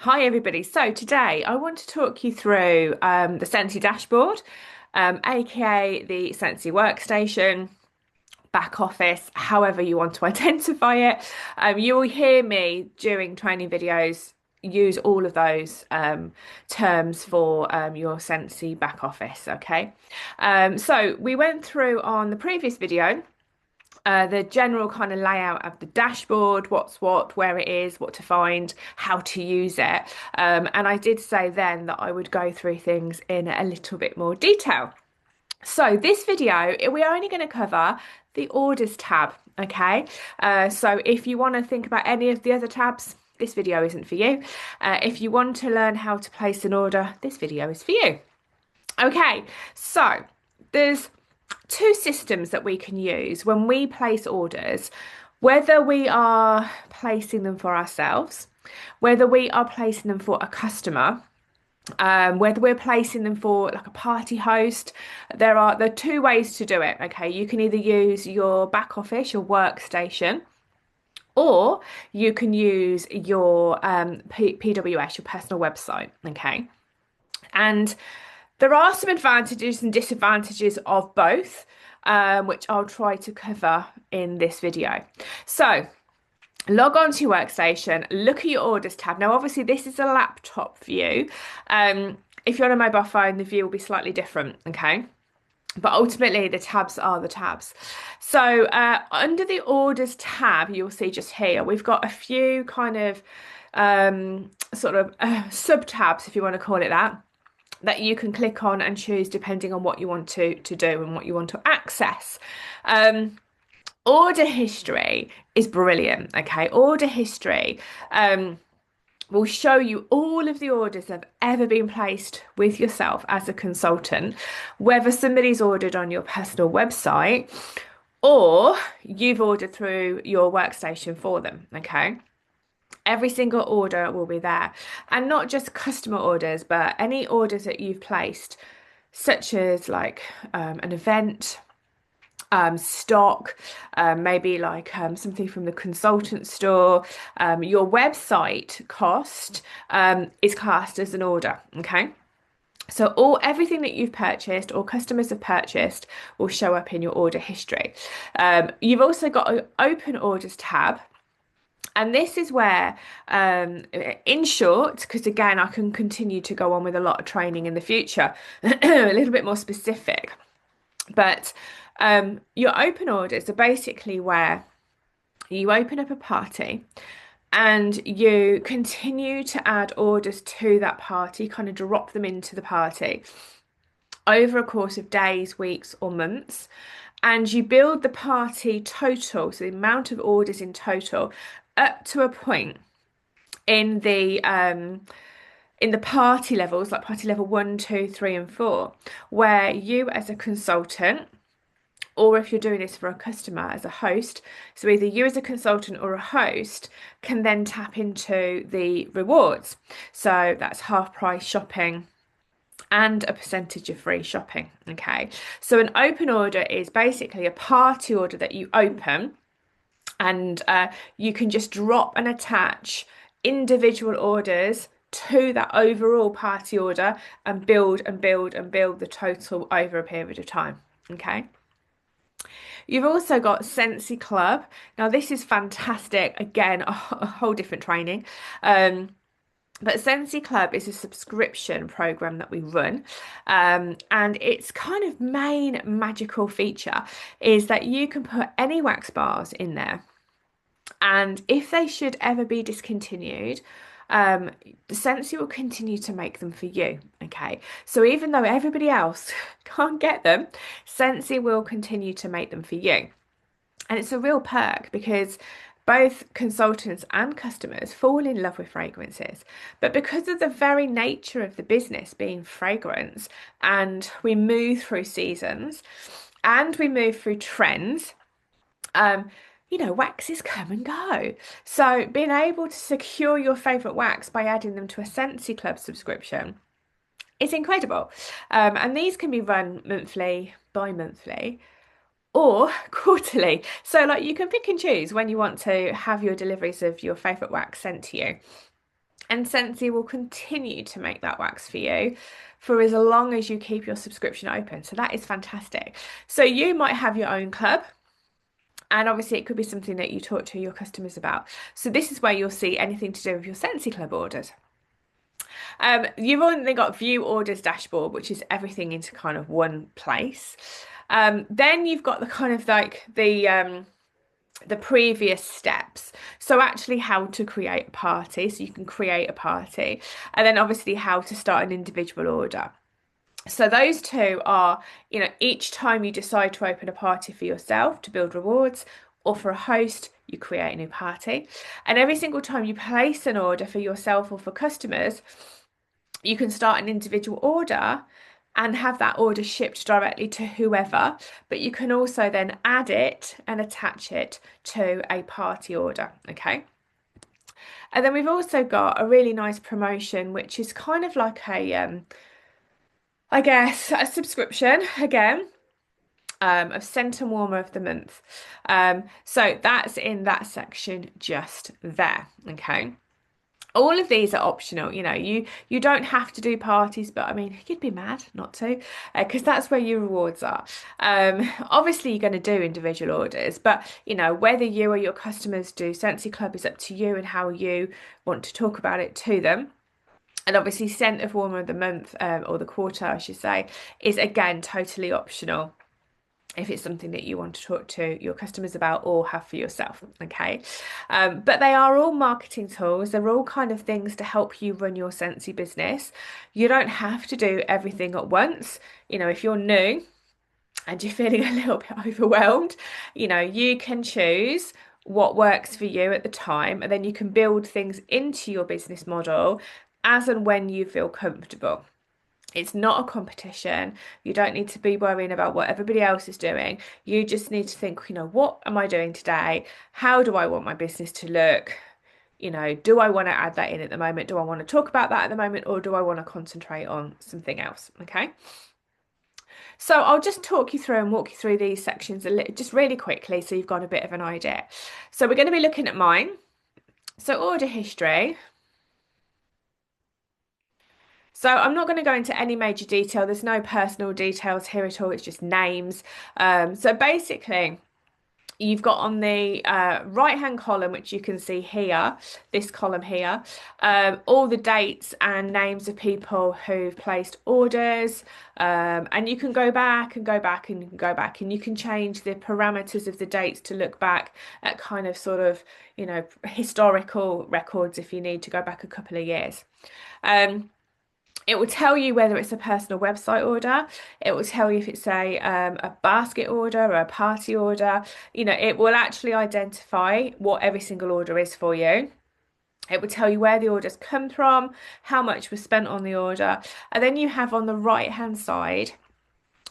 Hi everybody. So today I want to talk you through the Scentsy dashboard, aka the Scentsy workstation, back office, however you want to identify it. You will hear me during training videos use all of those terms for your Scentsy back office. Okay. So we went through on the previous video the general kind of layout of the dashboard, what's what, where it is, what to find, how to use it. And I did say then that I would go through things in a little bit more detail. So this video, we're only going to cover the orders tab, okay? So if you want to think about any of the other tabs, this video isn't for you. If you want to learn how to place an order, this video is for you. Okay, so there's two systems that we can use when we place orders, whether we are placing them for ourselves, whether we are placing them for a customer, whether we're placing them for like a party host. There are two ways to do it. Okay, you can either use your back office, your workstation, or you can use your PWS, your personal website. Okay, and there are some advantages and disadvantages of both, which I'll try to cover in this video. So, log on to your workstation, look at your orders tab. Now, obviously, this is a laptop view. If you're on a mobile phone, the view will be slightly different, okay? But ultimately, the tabs are the tabs. So, under the orders tab, you'll see just here, we've got a few kind of sort of sub tabs, if you want to call it that you can click on and choose depending on what you want to do and what you want to access. Order history is brilliant. Okay, order history will show you all of the orders that have ever been placed with yourself as a consultant, whether somebody's ordered on your personal website or you've ordered through your workstation for them. Okay. Every single order will be there. And not just customer orders, but any orders that you've placed, such as like an event, stock, maybe like something from the consultant store. Your website cost is classed as an order. Okay. So everything that you've purchased or customers have purchased will show up in your order history. You've also got an open orders tab. And this is where, in short, because again, I can continue to go on with a lot of training in the future, a little bit more specific. But your open orders are basically where you open up a party and you continue to add orders to that party, kind of drop them into the party over a course of days, weeks, or months. And you build the party total, so the amount of orders in total, up to a point in the party levels, like party level 1, 2, 3, and 4, where you as a consultant, or if you're doing this for a customer as a host, so either you as a consultant or a host can then tap into the rewards. So that's half price shopping and a percentage of free shopping. Okay, so an open order is basically a party order that you open and you can just drop and attach individual orders to that overall party order and build and build and build the total over a period of time. Okay. You've also got Scentsy Club. Now, this is fantastic. Again, a whole different training. But Scentsy Club is a subscription program that we run. And its kind of main magical feature is that you can put any wax bars in there. And if they should ever be discontinued, the Scentsy will continue to make them for you. Okay. So even though everybody else can't get them, Scentsy will continue to make them for you. And it's a real perk because both consultants and customers fall in love with fragrances. But because of the very nature of the business being fragrance, and we move through seasons and we move through trends, waxes come and go. So being able to secure your favorite wax by adding them to a Scentsy Club subscription is incredible. And these can be run monthly, bi-monthly, or quarterly. So like you can pick and choose when you want to have your deliveries of your favorite wax sent to you. And Scentsy will continue to make that wax for you for as long as you keep your subscription open. So that is fantastic. So you might have your own club. And obviously, it could be something that you talk to your customers about. So this is where you'll see anything to do with your Scentsy Club orders. You've only got View Orders dashboard, which is everything into kind of one place. Then you've got the kind of like the previous steps. So actually how to create a party. So you can create a party. And then obviously how to start an individual order. So those two are, each time you decide to open a party for yourself to build rewards or for a host, you create a new party. And every single time you place an order for yourself or for customers, you can start an individual order and have that order shipped directly to whoever, but you can also then add it and attach it to a party order, okay? And then we've also got a really nice promotion, which is kind of like I guess, a subscription again. Of Scent and Warmer of the Month. So that's in that section just there, okay? All of these are optional, you don't have to do parties, but I mean, you'd be mad not to, because that's where your rewards are. Obviously, you're going to do individual orders, but whether you or your customers do Scentsy Club is up to you and how you want to talk about it to them. And obviously, Scent of Warmer of the Month, or the quarter, I should say, is again totally optional if it's something that you want to talk to your customers about or have for yourself, okay? But they are all marketing tools. They're all kind of things to help you run your Scentsy business. You don't have to do everything at once. If you're new and you're feeling a little bit overwhelmed, you can choose what works for you at the time, and then you can build things into your business model as and when you feel comfortable. It's not a competition. You don't need to be worrying about what everybody else is doing. You just need to think, what am I doing today? How do I want my business to look? Do I want to add that in at the moment? Do I want to talk about that at the moment? Or do I want to concentrate on something else? Okay. So I'll just talk you through and walk you through these sections just really quickly so you've got a bit of an idea. So we're going to be looking at mine. So order history. So I'm not going to go into any major detail. There's no personal details here at all. It's just names. So basically, you've got on the right-hand column, which you can see here, this column here, all the dates and names of people who've placed orders. And you can go back and go back and you can go back and you can change the parameters of the dates to look back at kind of sort of, historical records if you need to go back a couple of years. It will tell you whether it's a personal website order. It will tell you if it's a basket order or a party order. It will actually identify what every single order is for you. It will tell you where the orders come from, how much was spent on the order. And then you have on the right-hand side,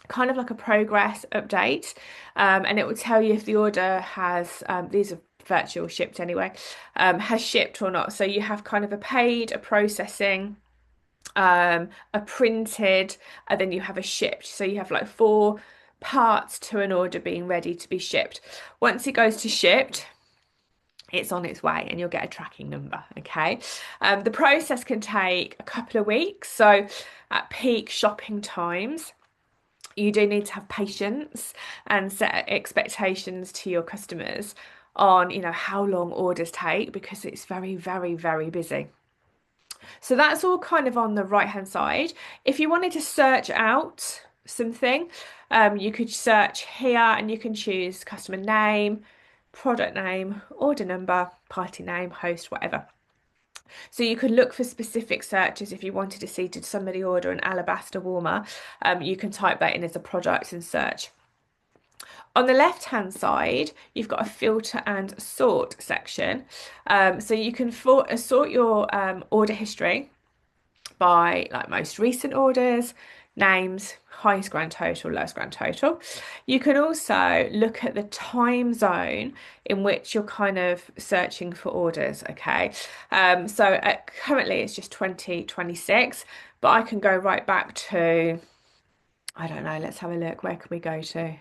kind of like a progress update. And it will tell you if the order has, these are virtual shipped anyway, has shipped or not. So you have kind of a paid, a processing, a printed, and then you have a shipped. So you have like 4 parts to an order being ready to be shipped. Once it goes to shipped, it's on its way and you'll get a tracking number, okay? The process can take a couple of weeks. So at peak shopping times, you do need to have patience and set expectations to your customers on, how long orders take because it's very, very, very busy. So that's all kind of on the right hand side. If you wanted to search out something, you could search here and you can choose customer name, product name, order number, party name, host, whatever. So you could look for specific searches if you wanted to see, did somebody order an alabaster warmer? You can type that in as a product and search. On the left-hand side, you've got a filter and sort section. So you can sort your order history by like most recent orders, names, highest grand total, lowest grand total. You can also look at the time zone in which you're kind of searching for orders, okay? So currently it's just 2026, but I can go right back to, I don't know, let's have a look. Where can we go to?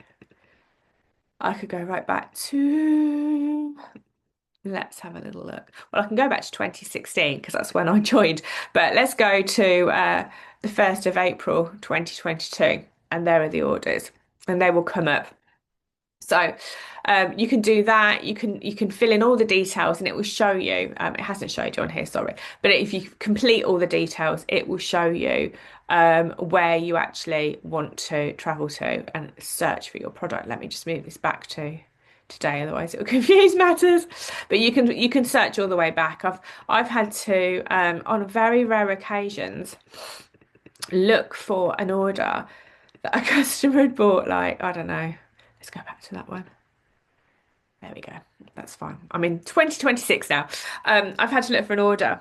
I could go right back to Let's have a little look. Well, I can go back to 2016 because that's when I joined, but let's go to the 1st of April 2022, and there are the orders, and they will come up. So you can do that. You can fill in all the details, and it will show you. It hasn't showed you on here, sorry. But if you complete all the details, it will show you where you actually want to travel to and search for your product. Let me just move this back to today, otherwise it will confuse matters. But you can search all the way back. I've had to on very rare occasions look for an order that a customer had bought, like, I don't know. Let's go back to that one. There we go. That's fine. I'm in 2026 now. I've had to look for an order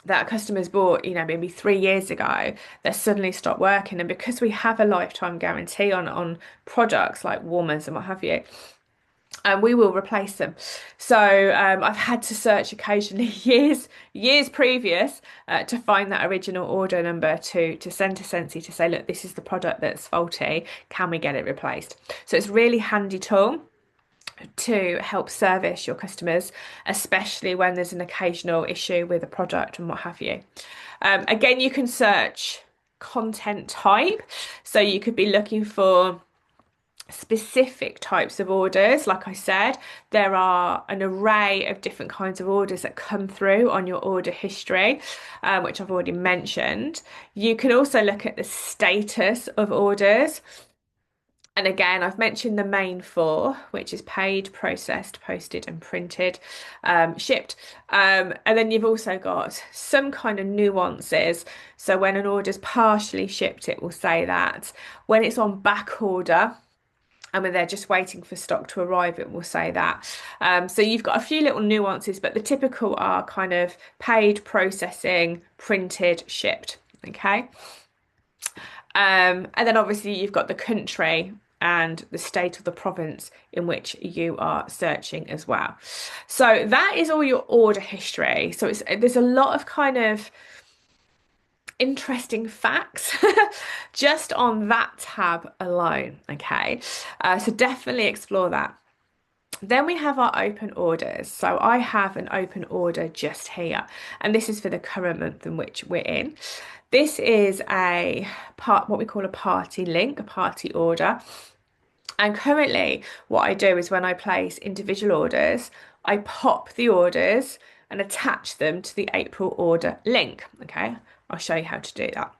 that customers bought, maybe 3 years ago, that suddenly stopped working. And because we have a lifetime guarantee on products like warmers and what have you, we will replace them. So I've had to search occasionally years previous to find that original order number to send to Scentsy to say, look, this is the product that's faulty. Can we get it replaced? So it's a really handy tool to help service your customers, especially when there's an occasional issue with a product and what have you. Again, you can search content type. So you could be looking for specific types of orders. Like I said, there are an array of different kinds of orders that come through on your order history, which I've already mentioned. You can also look at the status of orders. And again, I've mentioned the main four, which is paid, processed, posted, and printed, shipped. And then you've also got some kind of nuances. So when an order's partially shipped, it will say that. When it's on back order, and when they're just waiting for stock to arrive, it will say that. So you've got a few little nuances, but the typical are kind of paid, processing, printed, shipped. Okay. And then obviously you've got the country and the state of the province in which you are searching as well. So that is all your order history. So there's a lot of kind of interesting facts just on that tab alone. Okay, so definitely explore that. Then we have our open orders. So I have an open order just here, and this is for the current month in which we're in. This is what we call a party link, a party order. And currently, what I do is when I place individual orders, I pop the orders and attach them to the April order link. Okay, I'll show you how to do that.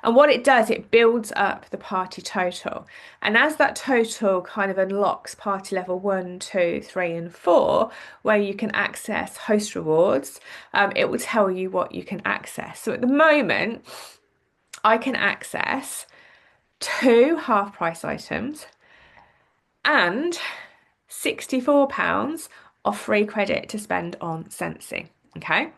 And what it does, it builds up the party total. And as that total kind of unlocks party level 1, 2, 3, and 4, where you can access host rewards, it will tell you what you can access. So at the moment, I can access 2 half price items and £64 of free credit to spend on Scentsy. Okay.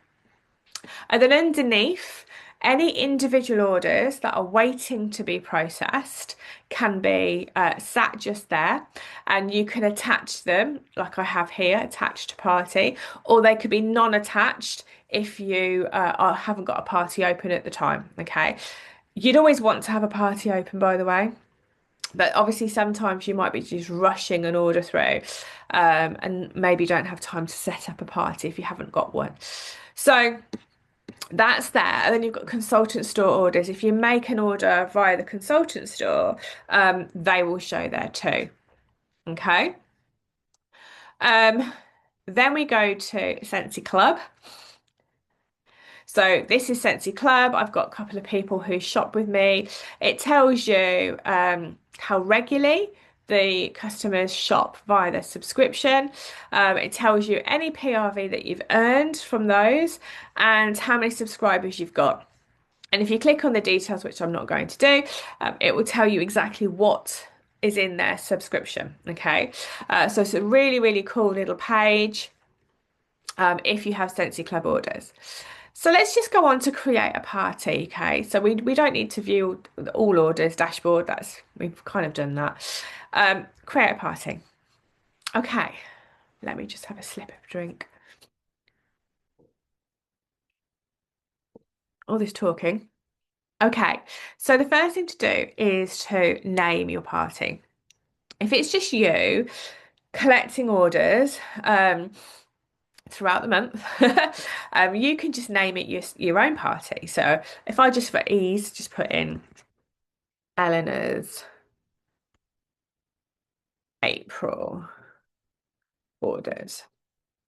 And then underneath, any individual orders that are waiting to be processed can be sat just there, and you can attach them, like I have here, attached to party, or they could be non-attached if you haven't got a party open at the time. Okay, you'd always want to have a party open, by the way. But obviously, sometimes you might be just rushing an order through and maybe don't have time to set up a party if you haven't got one. So that's there. And then you've got consultant store orders. If you make an order via the consultant store, they will show there too. Okay. Then we go to Scentsy Club. So this is Scentsy Club. I've got a couple of people who shop with me. It tells you how regularly the customers shop via their subscription. It tells you any PRV that you've earned from those and how many subscribers you've got. And if you click on the details, which I'm not going to do, it will tell you exactly what is in their subscription. Okay, so it's a really, really cool little page if you have Scentsy Club orders. So let's just go on to create a party. Okay, so we don't need to view the all orders dashboard. We've kind of done that. Create a party. Okay, let me just have a sip of a drink. All this talking. Okay, so the first thing to do is to name your party. If it's just you, collecting orders throughout the month, you can just name it your own party. So if I just for ease, just put in Eleanor's April orders.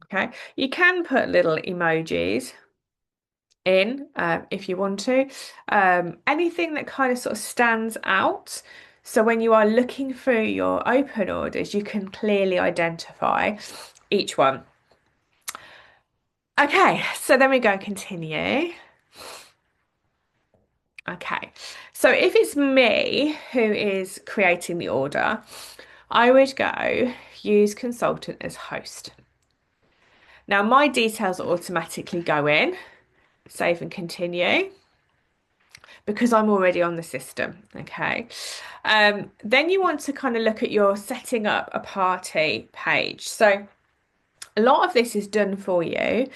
Okay, you can put little emojis in if you want to. Anything that kind of sort of stands out. So when you are looking through your open orders, you can clearly identify each one. Okay, so then we go continue. Okay, so if it's me who is creating the order, I would go use consultant as host. Now my details automatically go in, save and continue, because I'm already on the system. Okay. Then you want to kind of look at your setting up a party page. So a lot of this is done for you.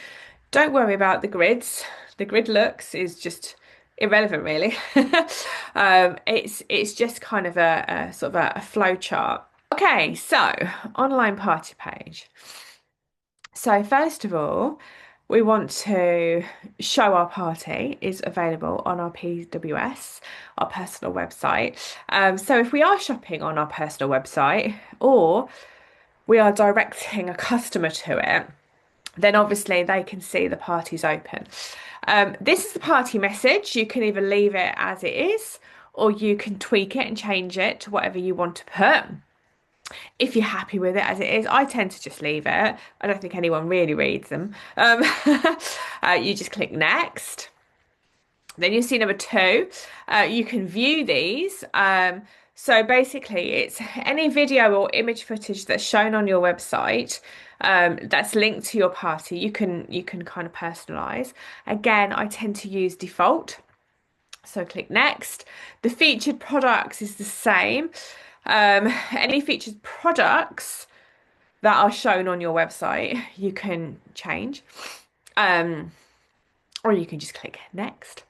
Don't worry about the grids. The grid looks is just irrelevant, really. It's just kind of a sort of a flow chart. Okay, so online party page. So first of all, we want to show our party is available on our PWS, our personal website. So if we are shopping on our personal website or we are directing a customer to it, then obviously they can see the party's open. This is the party message. You can either leave it as it is or you can tweak it and change it to whatever you want to put. If you're happy with it as it is, I tend to just leave it. I don't think anyone really reads them. You just click next. Then you'll see number two. You can view these. So basically, it's any video or image footage that's shown on your website that's linked to your party. You can kind of personalize. Again, I tend to use default. So click next. The featured products is the same. Any featured products that are shown on your website, you can change. Or you can just click next.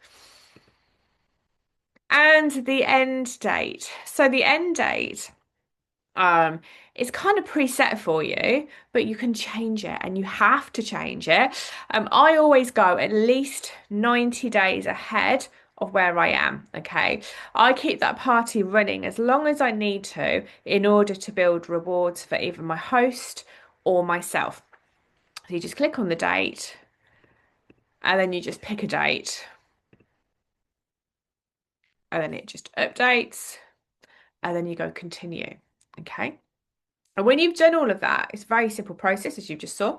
And the end date. So the end date it's kind of preset for you, but you can change it and you have to change it. I always go at least 90 days ahead of where I am. Okay, I keep that party running as long as I need to in order to build rewards for either my host or myself. So you just click on the date and then you just pick a date and then it just updates and then you go continue. Okay. And when you've done all of that, it's a very simple process, as you just saw.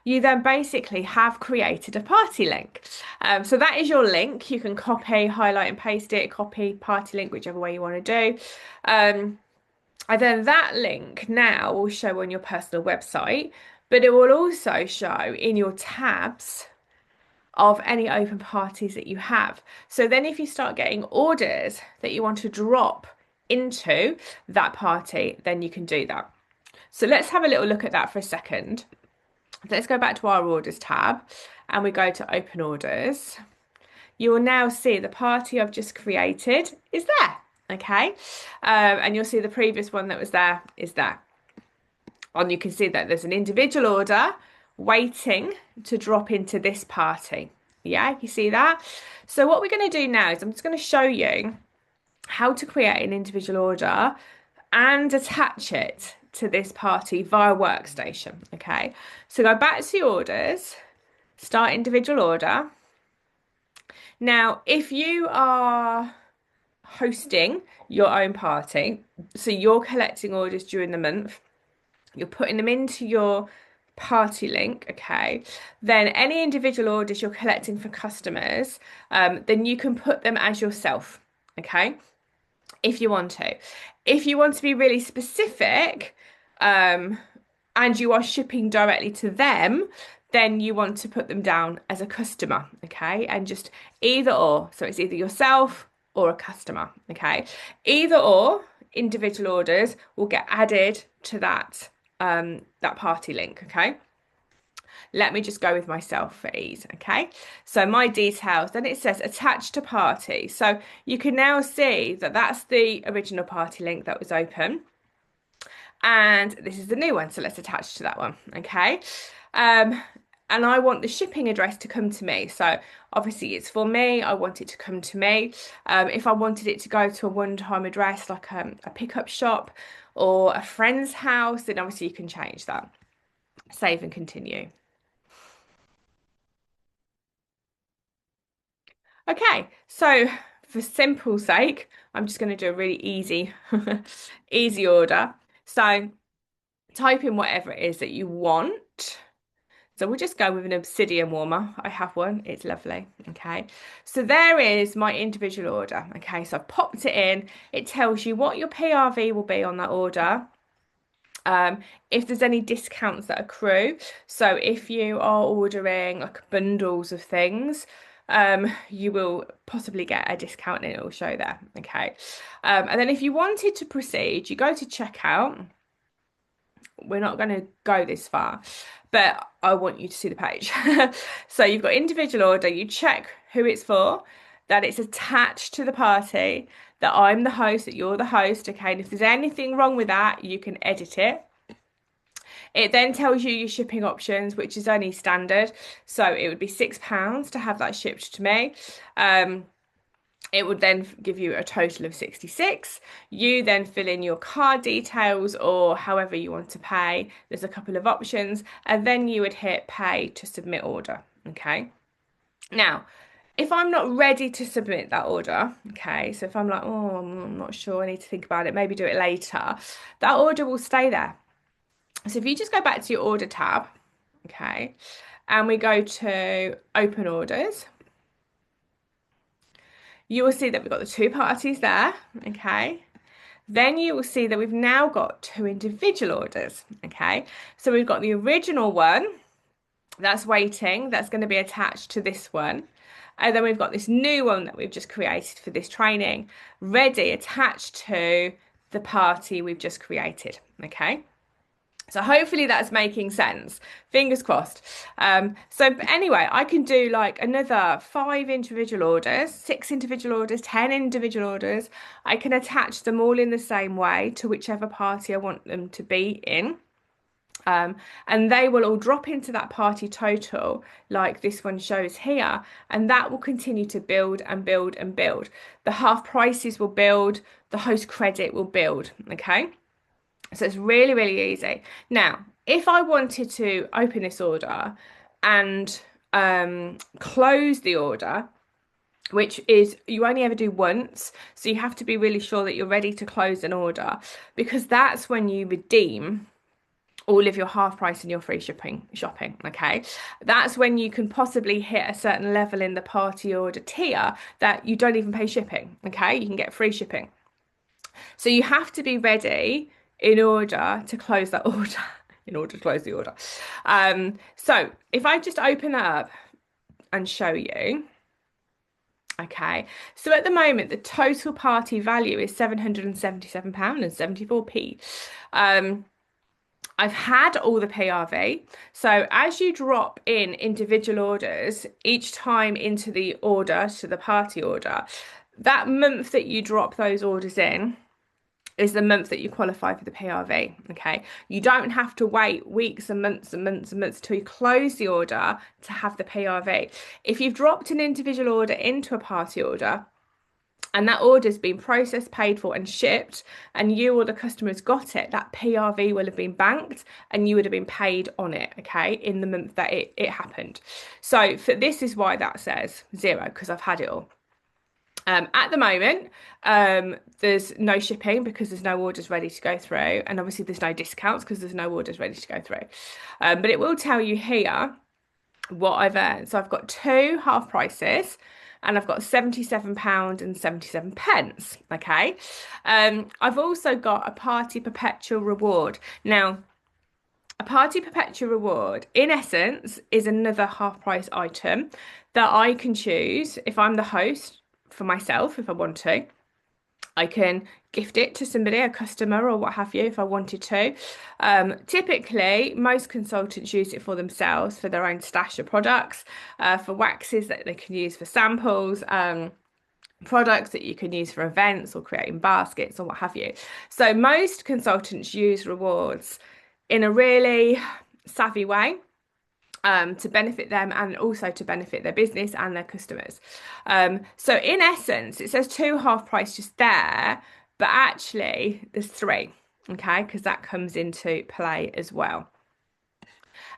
You then basically have created a party link. So that is your link. You can copy, highlight and paste it, copy, party link, whichever way you want to do. And then that link now will show on your personal website, but it will also show in your tabs of any open parties that you have. So then if you start getting orders that you want to drop into that party, then you can do that. So let's have a little look at that for a second. Let's go back to our orders tab and we go to open orders. You will now see the party I've just created is there. Okay. And you'll see the previous one that was there is there. And you can see that there's an individual order waiting to drop into this party. Yeah, you see that? So what we're going to do now is I'm just going to show you how to create an individual order and attach it to this party via Workstation. Okay, so go back to your orders, start individual order. Now, if you are hosting your own party, so you're collecting orders during the month, you're putting them into your party link, okay, then any individual orders you're collecting for customers, then you can put them as yourself, okay, if you want to. If you want to be really specific, and you are shipping directly to them, then you want to put them down as a customer, okay, and just either or. So it's either yourself or a customer, okay. Either or individual orders will get added to that that party link, okay. Let me just go with myself for ease, okay. So my details, then it says attach to party. So you can now see that that's the original party link that was open. And this is the new one, so let's attach to that one. Okay. Um, and I want the shipping address to come to me. So obviously it's for me. I want it to come to me. If I wanted it to go to a one-time address like a pickup shop or a friend's house, then obviously you can change that. Save and continue. Okay, so for simple sake, I'm just going to do a really easy, easy order. So type in whatever it is that you want. So we'll just go with an obsidian warmer. I have one. It's lovely. Okay. So there is my individual order. Okay. So I've popped it in. It tells you what your PRV will be on that order. If there's any discounts that accrue. So if you are ordering like bundles of things, you will possibly get a discount and it will show there. Okay. And then if you wanted to proceed, you go to checkout. We're not going to go this far, but I want you to see the page. So you've got individual order, you check who it's for, that it's attached to the party, that I'm the host, that you're the host, okay? And if there's anything wrong with that, you can edit it. It then tells you your shipping options, which is only standard. So it would be £6 to have that shipped to me. It would then give you a total of 66. You then fill in your card details or however you want to pay. There's a couple of options, and then you would hit pay to submit order. Okay. Now, if I'm not ready to submit that order, okay, so if I'm like, oh, I'm not sure, I need to think about it, maybe do it later, that order will stay there. So if you just go back to your order tab, okay, and we go to open orders, you will see that we've got the two parties there, okay? Then you will see that we've now got two individual orders, okay? So we've got the original one that's waiting, that's going to be attached to this one. And then we've got this new one that we've just created for this training, ready, attached to the party we've just created, okay? So hopefully that's making sense. Fingers crossed. But anyway, I can do like another 5 individual orders, 6 individual orders, 10 individual orders. I can attach them all in the same way to whichever party I want them to be in. And they will all drop into that party total like this one shows here. And that will continue to build and build and build. The half prices will build, the host credit will build. Okay. So it's really, really easy. Now, if I wanted to open this order and close the order, which is you only ever do once, so you have to be really sure that you're ready to close an order because that's when you redeem all of your half price and your free shopping, okay? That's when you can possibly hit a certain level in the party order tier that you don't even pay shipping, okay? You can get free shipping. So you have to be ready in order to close that order, in order to close the order. So if I just open that up and show you, okay, so at the moment, the total party value is £777.74p. I've had all the PRV. So as you drop in individual orders each time into the order, to the party order, that month that you drop those orders in, is the month that you qualify for the PRV. Okay. You don't have to wait weeks and months and months and months till you close the order to have the PRV. If you've dropped an individual order into a party order and that order's been processed, paid for, and shipped, and you or the customer's got it, that PRV will have been banked and you would have been paid on it, okay, in the month that it happened. So for this is why that says 0, because I've had it all. At the moment, there's no shipping because there's no orders ready to go through, and obviously there's no discounts because there's no orders ready to go through. But it will tell you here what I've earned. So I've got 2 half prices, and I've got £77.77. Okay. I've also got a party perpetual reward. Now, a party perpetual reward, in essence, is another half price item that I can choose if I'm the host for myself, if I want to. I can gift it to somebody, a customer or what have you, if I wanted to. Typically, most consultants use it for themselves, for their own stash of products, for waxes that they can use for samples. products that you can use for events or creating baskets or what have you. So most consultants use rewards in a really savvy way, to benefit them and also to benefit their business and their customers. So in essence, it says two half price just there, but actually there's three, okay, because that comes into play as well.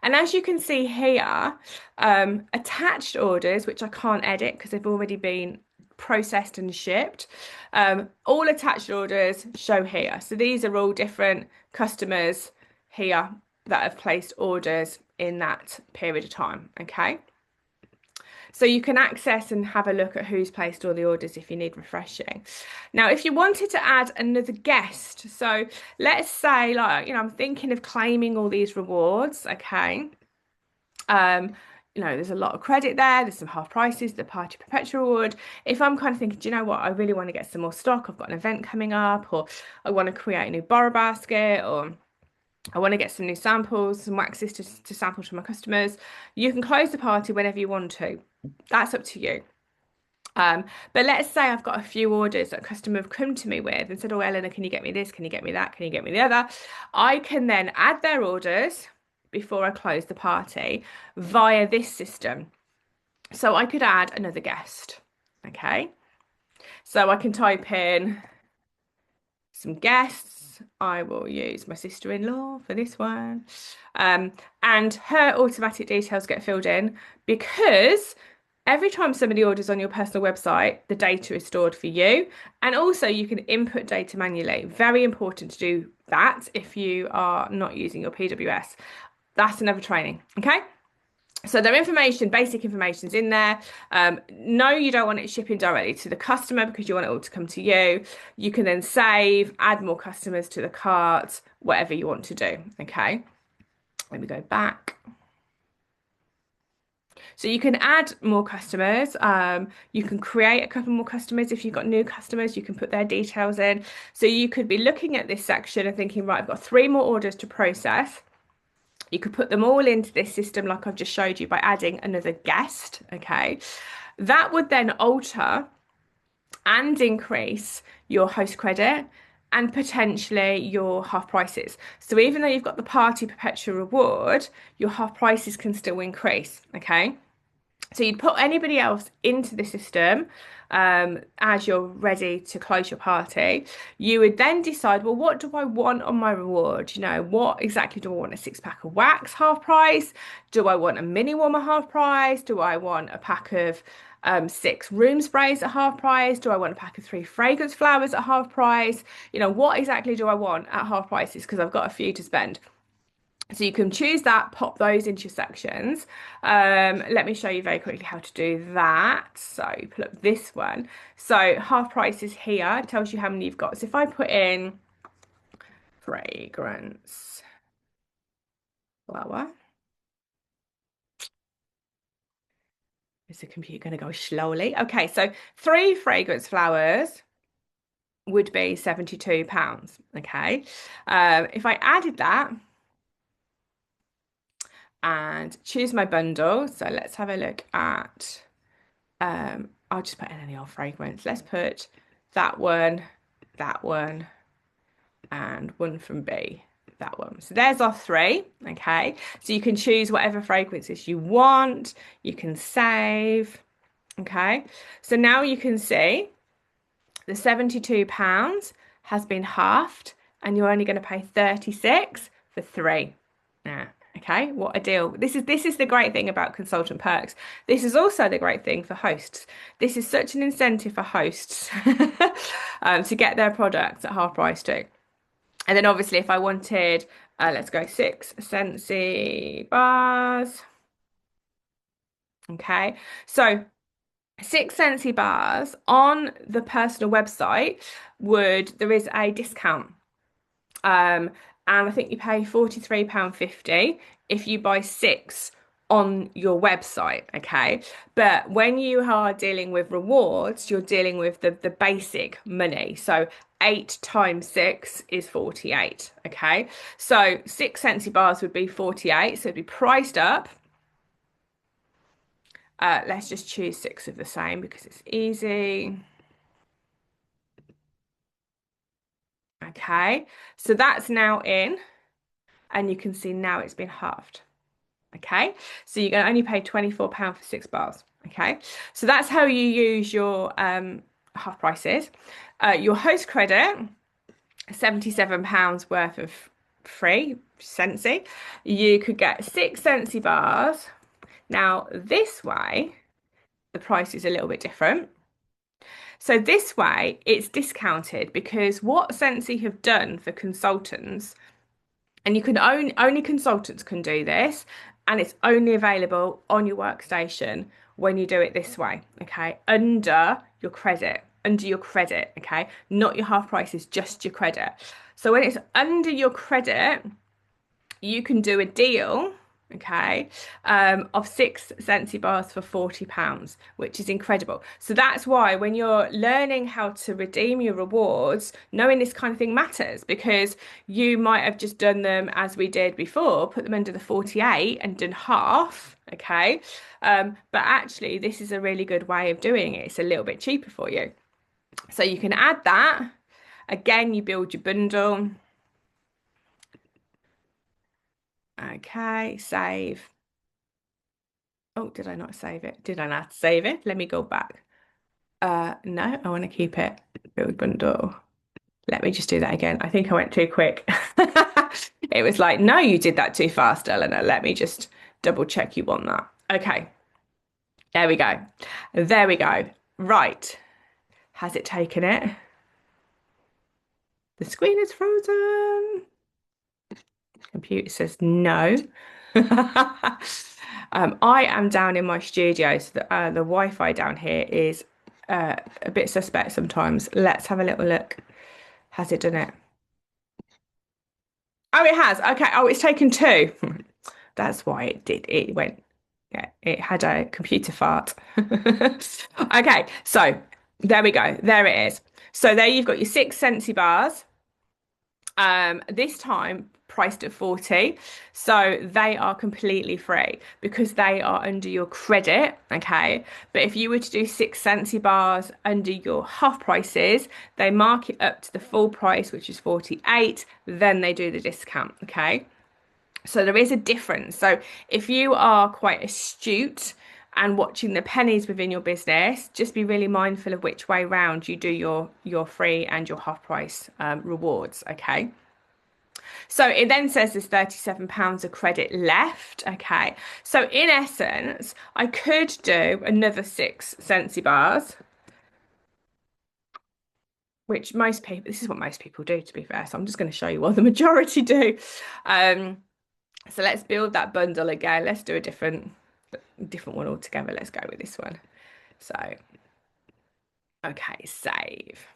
And as you can see here, attached orders, which I can't edit because they've already been processed and shipped, all attached orders show here. So these are all different customers here that have placed orders in that period of time, okay? So you can access and have a look at who's placed all the orders if you need refreshing. Now, if you wanted to add another guest, so let's say, like, I'm thinking of claiming all these rewards, okay? Um, there's a lot of credit there. There's some half prices, the party perpetual reward. If I'm kind of thinking, do you know what? I really want to get some more stock. I've got an event coming up, or I want to create a new borrow basket, or I want to get some new samples, some waxes to sample to my customers. You can close the party whenever you want to. That's up to you. But let's say I've got a few orders that a customer have come to me with and said, oh, Eleanor, can you get me this? Can you get me that? Can you get me the other? I can then add their orders before I close the party via this system. So I could add another guest. Okay. So I can type in some guests. I will use my sister-in-law for this one. And her automatic details get filled in because every time somebody orders on your personal website, the data is stored for you. And also you can input data manually. Very important to do that if you are not using your PWS. That's another training, okay? So their information, basic information is in there. No, you don't want it shipping directly to the customer because you want it all to come to you. You can then save, add more customers to the cart, whatever you want to do, okay? Let me go back. So you can add more customers. You can create a couple more customers. If you've got new customers, you can put their details in. So you could be looking at this section and thinking, right, I've got 3 more orders to process. You could put them all into this system like I've just showed you by adding another guest, okay? That would then alter and increase your host credit and potentially your half prices. So even though you've got the party perpetual reward, your half prices can still increase, okay? So you'd put anybody else into the system as you're ready to close your party. You would then decide, well, what do I want on my reward? What exactly do I want? A 6-pack of wax half price? Do I want a mini warmer half price? Do I want a pack of 6 room sprays at half price? Do I want a pack of 3 fragrance flowers at half price? What exactly do I want at half prices? Because I've got a few to spend. So you can choose that, pop those into your sections. Let me show you very quickly how to do that. So you pull up this one. So half price is here. It tells you how many you've got. So if I put in fragrance flower, is the computer going to go slowly? Okay, so 3 fragrance flowers would be £72. Okay. If I added that, and choose my bundle. So let's have a look at, I'll just put in any old fragrance. Let's put that one, and one from B, that one. So there's our 3, okay? So you can choose whatever fragrances you want. You can save, okay? So now you can see the £72 has been halved and you're only going to pay 36 for 3. Yeah. Okay, what a deal. This is the great thing about consultant perks. This is also the great thing for hosts. This is such an incentive for hosts to get their products at half price too. And then obviously if I wanted, let's go 6 Scentsy bars. Okay, so 6 Scentsy bars on the personal website there is a discount. And I think you pay £43.50 if you buy 6 on your website, okay? But when you are dealing with rewards, you're dealing with the basic money. So 8 times 6 is 48, okay? So 6 Scentsy bars would be 48, so it'd be priced up. Let's just choose 6 of the same because it's easy. Okay, so that's now in, and you can see now it's been halved. Okay, so you're going to only pay £24 for 6 bars. Okay, so that's how you use your half prices. Your host credit, £77 worth of free Scentsy. You could get 6 Scentsy bars. Now, this way, the price is a little bit different. So this way, it's discounted because what Scentsy have done for consultants, and you can only consultants can do this, and it's only available on your workstation when you do it this way, okay? Under your credit, okay? Not your half prices, just your credit. So when it's under your credit, you can do a deal, okay, of 6 Scentsy bars for £40, which is incredible. So that's why when you're learning how to redeem your rewards, knowing this kind of thing matters because you might have just done them as we did before, put them under the 48 and done half, okay. But actually, this is a really good way of doing it. It's a little bit cheaper for you. So you can add that. Again, you build your bundle. Okay, save. Oh, did I not save it? Did I not save it? Let me go back. No, I want to keep it. Build bundle. Let me just do that again. I think I went too quick. It was like, no, you did that too fast, Eleanor. Let me just double check you want that. Okay, there we go. There we go. Right. Has it taken it? The screen is frozen. Computer says no. I am down in my studio, so the Wi-Fi down here is a bit suspect sometimes. Let's have a little look. Has it done it? Oh, it has. Okay. Oh, it's taken two. That's why it did. It went. Yeah, it had a computer fart. Okay, so there we go. There it is. So there you've got your 6 Scentsy bars. This time priced at 40. So they are completely free because they are under your credit, okay? But if you were to do 6 Scentsy bars under your half prices, they mark it up to the full price, which is 48, then they do the discount, okay? So there is a difference. So if you are quite astute and watching the pennies within your business, just be really mindful of which way round you do your free and your half price rewards, okay? So it then says there's £37 of credit left. Okay. So in essence, I could do another 6 Scentsy bars, which most people, this is what most people do, to be fair. So I'm just going to show you what the majority do. So let's build that bundle again. Let's do a different one altogether. Let's go with this one. So, okay, save.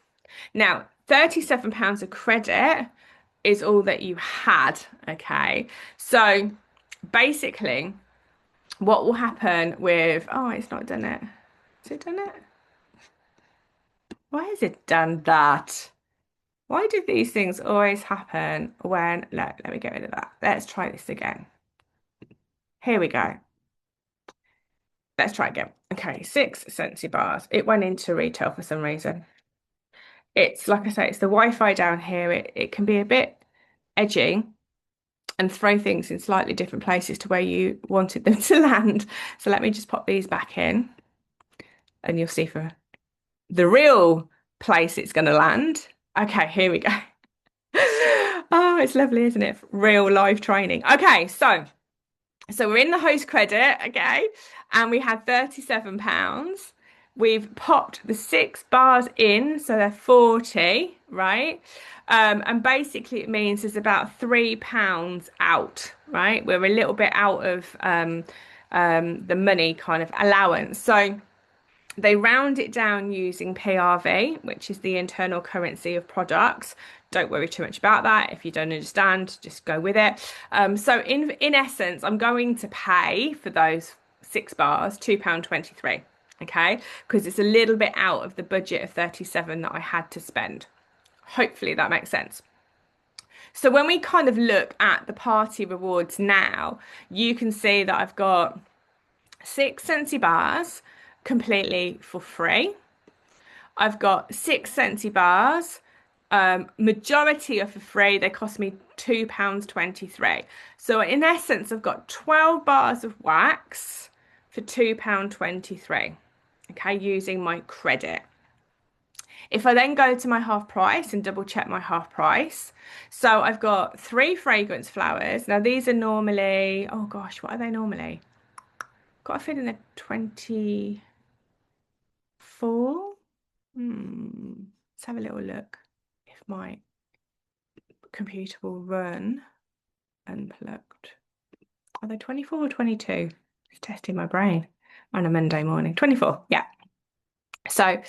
Now, £37 of credit is all that you had, okay? So basically, what will happen with, oh, it's not done it. Has it done it? Why has it done that? Why do these things always happen when, let me get rid of that. Let's try this again. Here we go. Let's try again. Okay, 6 Scentsy bars. It went into retail for some reason. It's, like I say, it's the Wi-Fi down here. It can be a bit edgy and throw things in slightly different places to where you wanted them to land. So let me just pop these back in and you'll see for the real place it's going to land. Okay, here we go. Oh, it's lovely, isn't it? Real live training. Okay, so we're in the host credit, okay, and we had £37. We've popped the 6 bars in, so they're 40, right? And basically it means there's about £3 out, right? We're a little bit out of the money kind of allowance. So they round it down using PRV, which is the internal currency of products. Don't worry too much about that. If you don't understand, just go with it. So in essence, I'm going to pay for those 6 bars £2.23, okay? Because it's a little bit out of the budget of 37 that I had to spend. Hopefully that makes sense. So when we kind of look at the party rewards now, you can see that I've got 6 Scentsy bars completely for free. I've got 6 Scentsy bars Majority are for free. They cost me £2.23. So in essence, I've got 12 bars of wax for £2.23. Okay, using my credit. If I then go to my half price and double check my half price, so I've got three fragrance flowers. Now these are normally, oh gosh, what are they normally? Got a feeling they're 24. Let's have a little look if my computer will run unplugged. Are they 24 or 22? It's testing my brain on a Monday morning. 24, yeah. So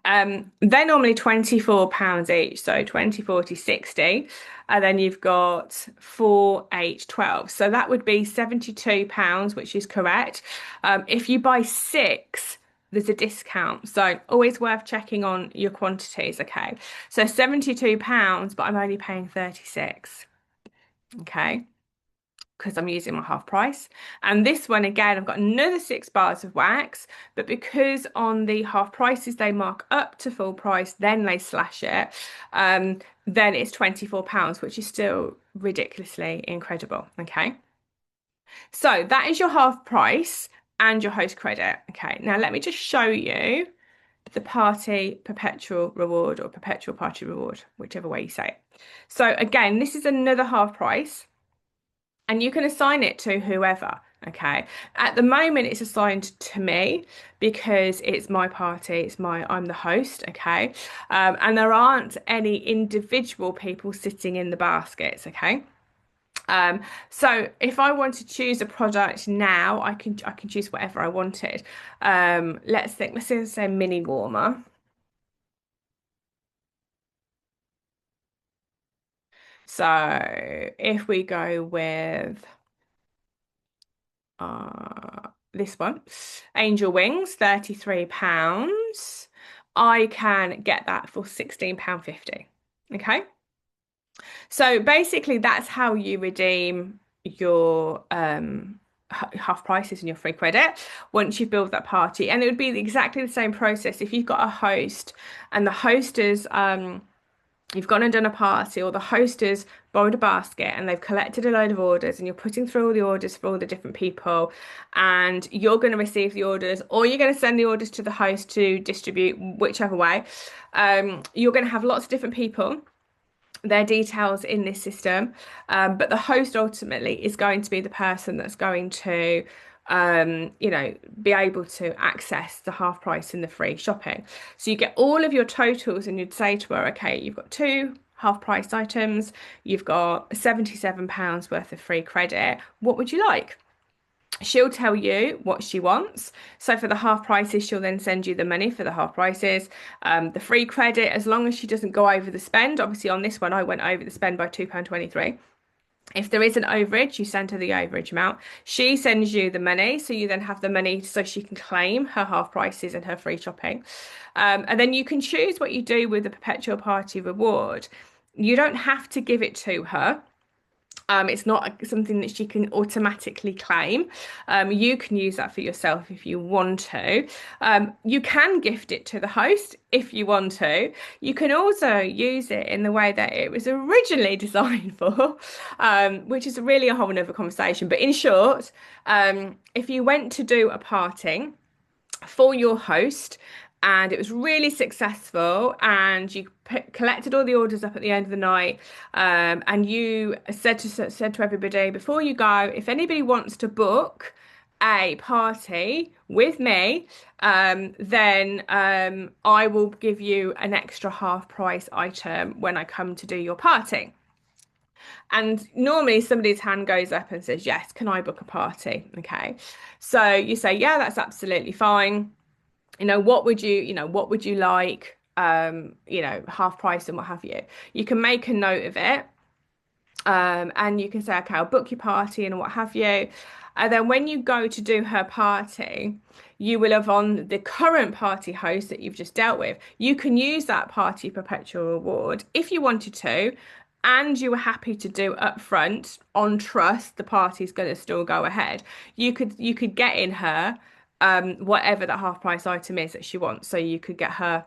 they're normally £24 each, so 20, 40, 60. And then you've got 4, 8, 12. So that would be £72, which is correct. If you buy six, there's a discount. So always worth checking on your quantities, okay? So £72, but I'm only paying 36, okay? Because I'm using my half price. And this one again, I've got another 6 bars of wax, but because on the half prices they mark up to full price, then they slash it, then it's £24, which is still ridiculously incredible. Okay. So that is your half price and your host credit. Okay. Now let me just show you the party perpetual reward or perpetual party reward, whichever way you say it. So again, this is another half price. And you can assign it to whoever. Okay. At the moment, it's assigned to me because it's my party. I'm the host. Okay. And there aren't any individual people sitting in the baskets. Okay. So if I want to choose a product now, I can choose whatever I wanted. Let's say mini warmer. So if we go with this one, Angel Wings, £33. I can get that for £16.50. Okay. So basically that's how you redeem your half prices and your free credit once you build that party. And it would be exactly the same process if you've got a host and the host is you've gone and done a party, or the host has borrowed a basket and they've collected a load of orders, and you're putting through all the orders for all the different people, and you're going to receive the orders, or you're going to send the orders to the host to distribute, whichever way. You're going to have lots of different people, their details in this system, but the host ultimately is going to be the person that's going to be able to access the half price and the free shopping. So you get all of your totals and you'd say to her, okay, you've got two half price items, you've got £77 worth of free credit. What would you like? She'll tell you what she wants. So for the half prices, she'll then send you the money for the half prices. The free credit, as long as she doesn't go over the spend. Obviously on this one, I went over the spend by £2.23. If there is an overage, you send her the overage amount. She sends you the money, so you then have the money so she can claim her half prices and her free shopping. And then you can choose what you do with the perpetual party reward. You don't have to give it to her. It's not something that she can automatically claim. You can use that for yourself if you want to. You can gift it to the host if you want to. You can also use it in the way that it was originally designed for, which is really a whole nother conversation. But in short, if you went to do a party for your host and it was really successful and you collected all the orders up at the end of the night, and you said to everybody before you go, if anybody wants to book a party with me, then I will give you an extra half price item when I come to do your party. And normally somebody's hand goes up and says, yes, can I book a party? Okay. So you say, yeah, that's absolutely fine. What would you like? Half price and what have you. You can make a note of it. And you can say, okay, I'll book your party and what have you. And then when you go to do her party, you will have on the current party host that you've just dealt with. You can use that party perpetual reward if you wanted to, and you were happy to do upfront on trust, the party's going to still go ahead. You could get in her whatever that half price item is that she wants. So you could get her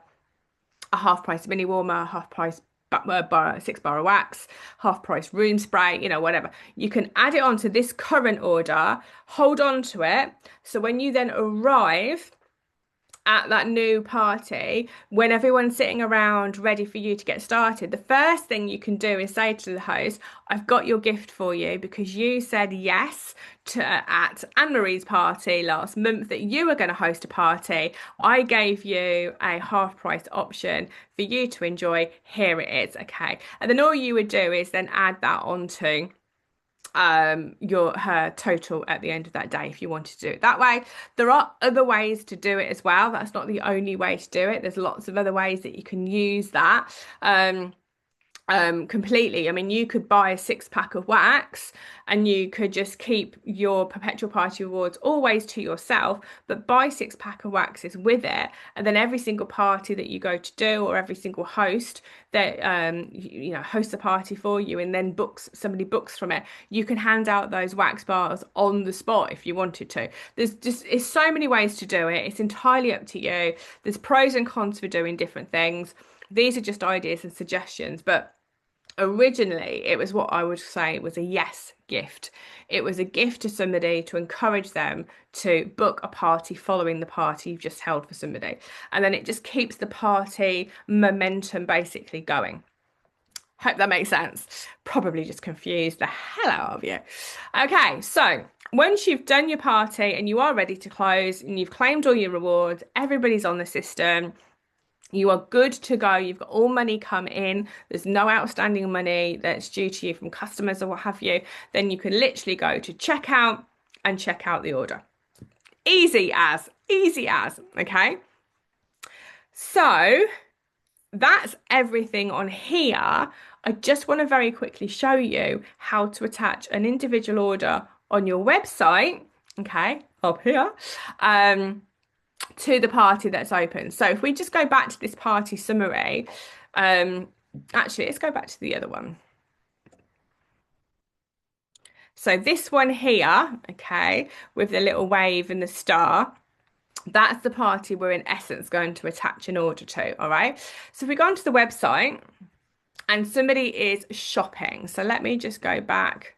a half price mini warmer, a half price six bar of wax, half price room spray, whatever. You can add it onto this current order, hold on to it. So when you then arrive at that new party, when everyone's sitting around ready for you to get started, the first thing you can do is say to the host, I've got your gift for you because you said yes to at Anne-Marie's party last month that you were going to host a party. I gave you a half price option for you to enjoy. Here it is. Okay. And then all you would do is then add that onto your her total at the end of that day if you wanted to do it that way. There are other ways to do it as well. That's not the only way to do it. There's lots of other ways that you can use that. Completely. I mean, you could buy a six pack of wax and you could just keep your perpetual party rewards always to yourself, but buy six pack of waxes with it. And then every single party that you go to do, or every single host that hosts a party for you and then somebody books from it, you can hand out those wax bars on the spot if you wanted to. It's so many ways to do it. It's entirely up to you. There's pros and cons for doing different things. These are just ideas and suggestions, but originally it was what I would say was a yes gift. It was a gift to somebody to encourage them to book a party following the party you've just held for somebody. And then it just keeps the party momentum basically going. Hope that makes sense. Probably just confused the hell out of you. Okay, so once you've done your party and you are ready to close and you've claimed all your rewards, everybody's on the system, you are good to go. You've got all money come in. There's no outstanding money that's due to you from customers or what have you. Then you can literally go to checkout and check out the order. Easy as, okay? So that's everything on here. I just want to very quickly show you how to attach an individual order on your website, okay, up here. To the party that's open. So if we just go back to this party summary, actually, let's go back to the other one. So this one here, okay, with the little wave and the star, that's the party we're in essence going to attach an order to, all right? So if we go onto the website and somebody is shopping, so let me just go back.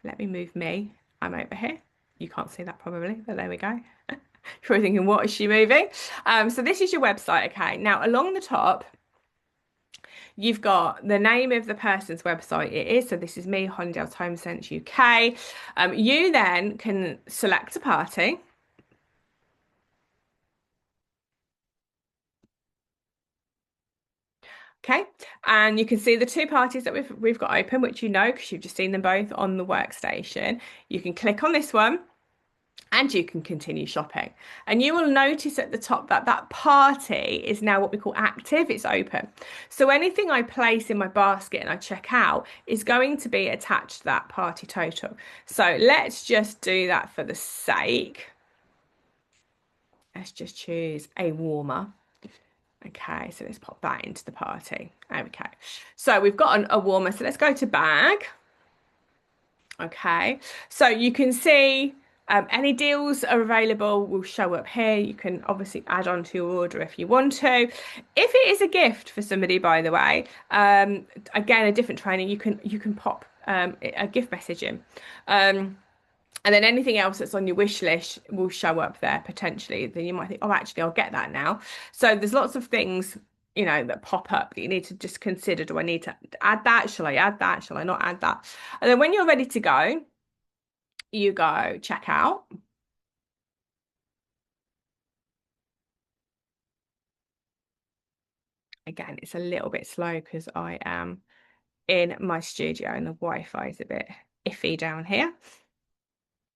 Let me move me. I'm over here. You can't see that probably, but there we go. You're probably thinking, what is she moving? So this is your website, okay? Now, along the top, you've got the name of the person's website it is. So this is me, Hollingdales Home Sense UK. You then can select a party. Okay, and you can see the two parties that we've got open, which you know because you've just seen them both on the workstation. You can click on this one and you can continue shopping. And you will notice at the top that that party is now what we call active, it's open. So anything I place in my basket and I check out is going to be attached to that party total. So let's just do that for the sake. Let's just choose a warmer. Okay, so let's pop that into the party. Okay, so we've got a warmer, so let's go to bag. Okay, so you can see any deals are available will show up here. You can obviously add on to your order if you want to. If it is a gift for somebody, by the way, again, a different training, you can pop a gift message in. And then anything else that's on your wish list will show up there potentially. Then you might think, oh, actually, I'll get that now. So there's lots of things, that pop up that you need to just consider. Do I need to add that? Shall I add that? Shall I not add that? And then when you're ready to go, you go check out. Again, it's a little bit slow because I am in my studio and the Wi-Fi is a bit iffy down here.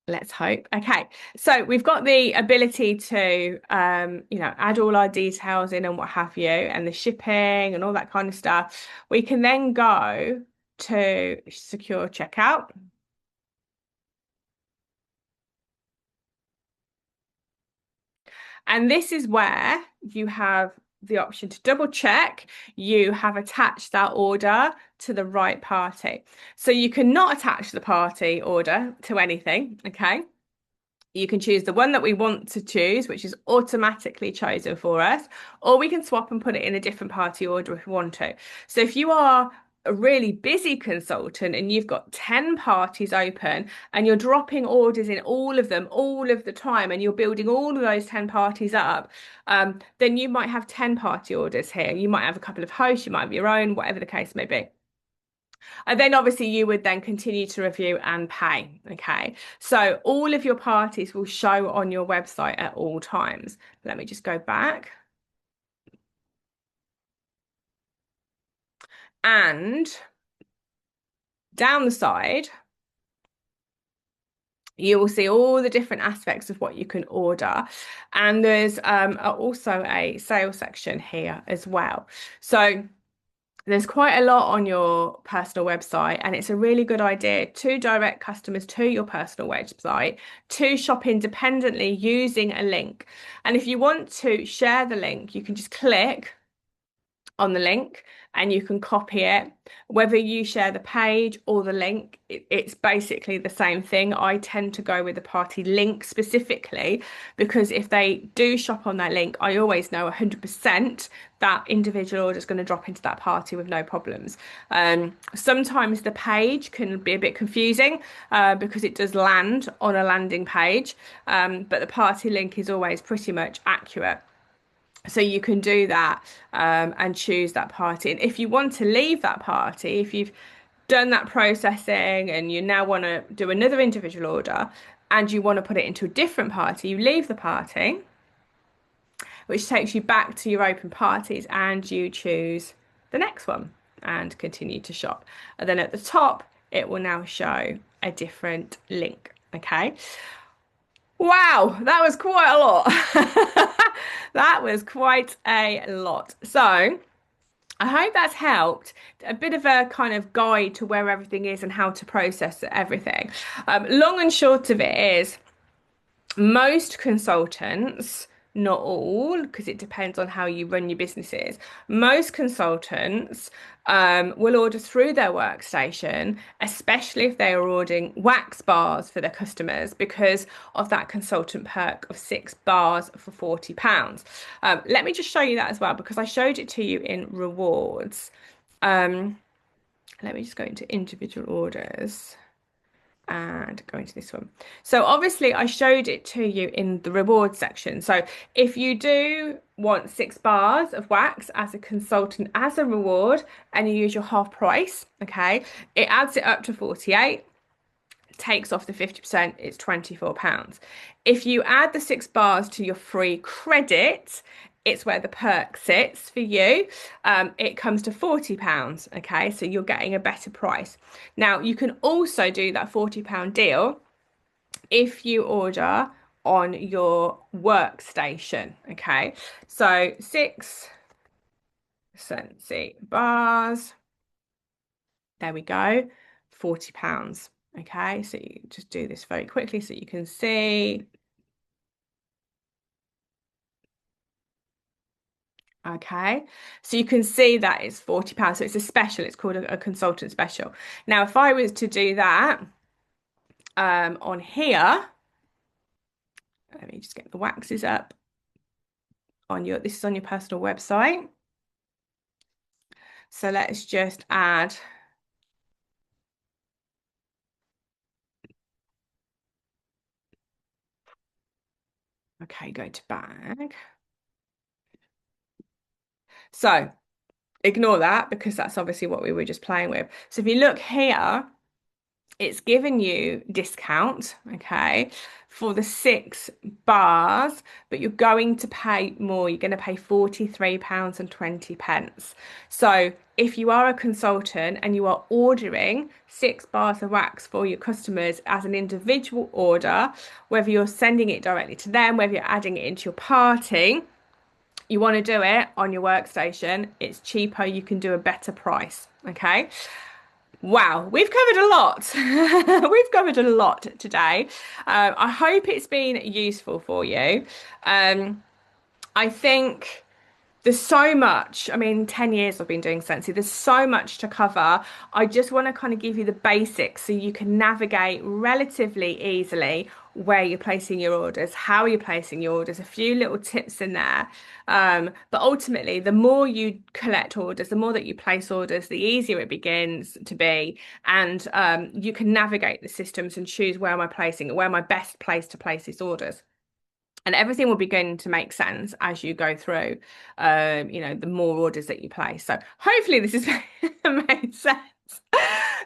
Let's hope. Okay, so we've got the ability to, add all our details in and what have you, and the shipping and all that kind of stuff. We can then go to secure checkout. And this is where you have the option to double check you have attached that order to the right party. So you cannot attach the party order to anything, okay? You can choose the one that we want to choose, which is automatically chosen for us, or we can swap and put it in a different party order if we want to. So if you are a really busy consultant and you've got 10 parties open and you're dropping orders in all of them all of the time and you're building all of those 10 parties up, then you might have 10 party orders here. You might have a couple of hosts, you might have your own, whatever the case may be. And then obviously you would then continue to review and pay. Okay. So all of your parties will show on your website at all times. Let me just go back. And down the side, you will see all the different aspects of what you can order. And there's also a sales section here as well. So there's quite a lot on your personal website, and it's a really good idea to direct customers to your personal website to shop independently using a link. And if you want to share the link, you can just click on the link and you can copy it. Whether you share the page or the link, it's basically the same thing. I tend to go with the party link specifically because if they do shop on that link, I always know 100% that individual order is going to drop into that party with no problems. Sometimes the page can be a bit confusing because it does land on a landing page, but the party link is always pretty much accurate. So you can do that and choose that party. And if you want to leave that party, if you've done that processing and you now want to do another individual order and you want to put it into a different party, you leave the party, which takes you back to your open parties and you choose the next one and continue to shop. And then at the top, it will now show a different link. Okay. Wow, that was quite a lot. That was quite a lot. So I hope that's helped. A bit of a kind of guide to where everything is and how to process everything. Long and short of it is most consultants, not all, because it depends on how you run your businesses, most consultants will order through their workstation, especially if they are ordering wax bars for their customers because of that consultant perk of 6 bars for £40. Let me just show you that as well because I showed it to you in rewards. Let me just go into individual orders and go into this one. So obviously I showed it to you in the reward section. So if you do want 6 bars of wax as a consultant as a reward and you use your half price, okay, it adds it up to 48, takes off the 50%, it's £24. If you add the 6 bars to your free credit, it's where the perk sits for you. It comes to £40. Okay, so you're getting a better price. Now, you can also do that £40 deal if you order on your workstation. Okay, so 6 Scentsy bars. There we go, £40. Okay, so you just do this very quickly so you can see. Okay, so you can see that it's £40. So it's a special, it's called a consultant special. Now, if I was to do that on here, let me just get the waxes up on your, this is on your personal website. So let's just add. Okay, go to bag. So ignore that because that's obviously what we were just playing with. So if you look here, it's given you discount, okay, for the 6 bars, but you're going to pay more. You're going to pay £43.20. So if you are a consultant and you are ordering 6 bars of wax for your customers as an individual order, whether you're sending it directly to them, whether you're adding it into your party, you want to do it on your workstation, it's cheaper, you can do a better price, okay? Wow, we've covered a lot. We've covered a lot today. I hope it's been useful for you. I think There's so much. I mean, 10 years I've been doing Scentsy. There's so much to cover. I just want to kind of give you the basics so you can navigate relatively easily where you're placing your orders, how you're placing your orders, a few little tips in there. But ultimately, the more you collect orders, the more that you place orders, the easier it begins to be. And you can navigate the systems and choose where am I placing, where am I best placed to place these orders. And everything will begin to make sense as you go through, the more orders that you place. So hopefully this has made sense.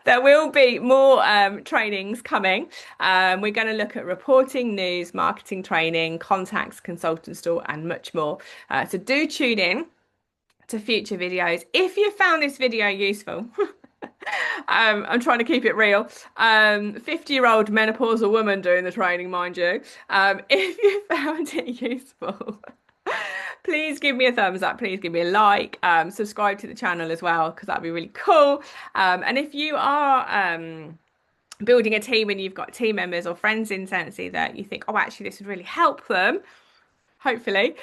There will be more trainings coming. We're going to look at reporting, news, marketing training, contacts, consultant store, and much more. So do tune in to future videos. If you found this video useful, I'm trying to keep it real. 50-year-old menopausal woman doing the training, mind you. If you found it useful, please give me a thumbs up. Please give me a like. Subscribe to the channel as well, because that'd be really cool. And if you are building a team and you've got team members or friends in Scentsy that you think, oh, actually, this would really help them, hopefully,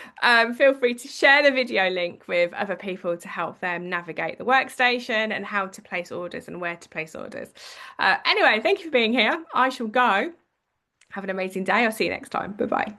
feel free to share the video link with other people to help them navigate the workstation and how to place orders and where to place orders. Anyway, thank you for being here. I shall go. Have an amazing day. I'll see you next time. Bye bye.